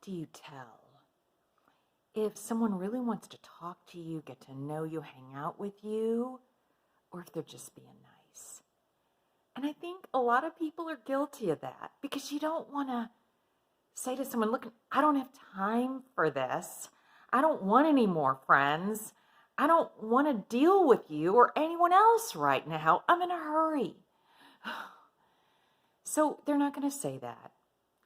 do you tell if someone really wants to talk to you, get to know you, hang out with you, or if they're just being nice? And I think a lot of people are guilty of that because you don't want to say to someone, look, I don't have time for this. I don't want any more friends. I don't want to deal with you or anyone else right now. I'm in a hurry. So they're not going to say that,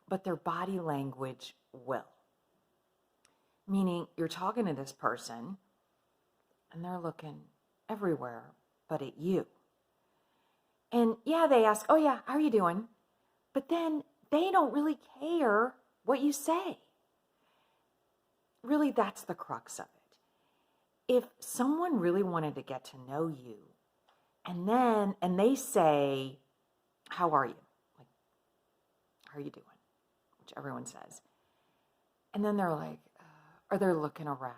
but their body language will. Meaning you're talking to this person and they're looking everywhere but at you. And yeah, they ask, oh yeah, how are you doing? But then they don't really care what you say. Really, that's the crux of it. If someone really wanted to get to know you and they say, how are you? Like, how are you doing? Which everyone says. And then they're like, or they're looking around,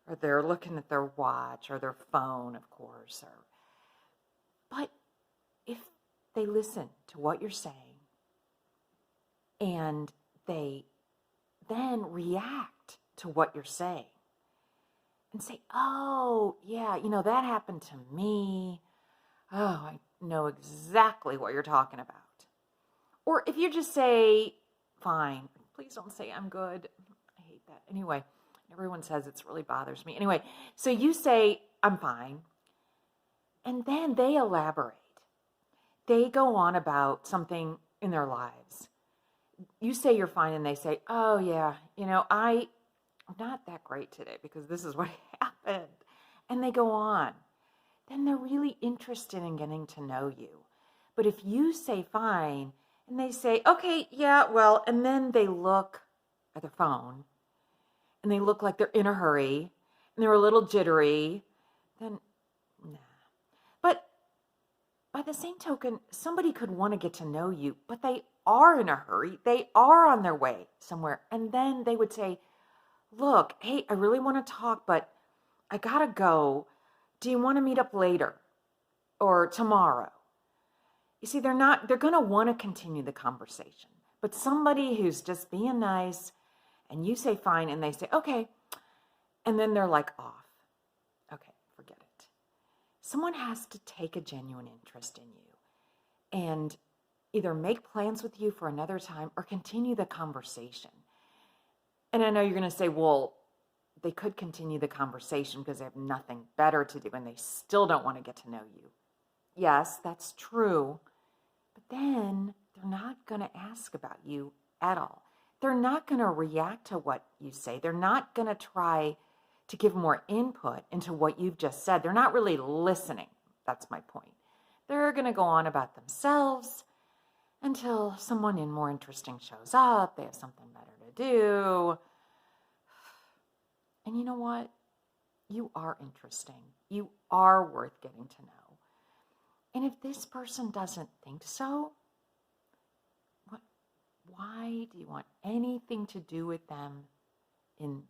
or they're looking at their watch or their phone, of course. But if they listen to what you're saying and they then react to what you're saying and say, oh, yeah, that happened to me. Oh, I know exactly what you're talking about. Or if you just say, fine, please don't say I'm good. I hate that. Anyway, everyone says it really bothers me. Anyway, so you say, I'm fine. And then they elaborate. They go on about something in their lives. You say you're fine and they say, oh yeah, I'm not that great today because this is what happened. And they go on. Then they're really interested in getting to know you. But if you say fine and they say, okay, yeah, well, and then they look at their phone and they look like they're in a hurry and they're a little jittery, then nah. But by the same token, somebody could want to get to know you, but they are in a hurry. They are on their way somewhere. And then they would say, look, hey, I really want to talk, but I got to go. Do you want to meet up later or tomorrow? You see, they're going to want to continue the conversation. But somebody who's just being nice and you say fine and they say, okay. And then they're like off. Okay, forget it. Someone has to take a genuine interest in you and either make plans with you for another time or continue the conversation. And I know you're going to say, well, they could continue the conversation because they have nothing better to do and they still don't want to get to know you. Yes, that's true. But then they're not going to ask about you at all. They're not going to react to what you say. They're not going to try to give more input into what you've just said. They're not really listening. That's my point. They're going to go on about themselves until someone more interesting shows up. They have something better to do. And you know what? You are interesting. You are worth getting to know. And if this person doesn't think so, why do you want anything to do with them in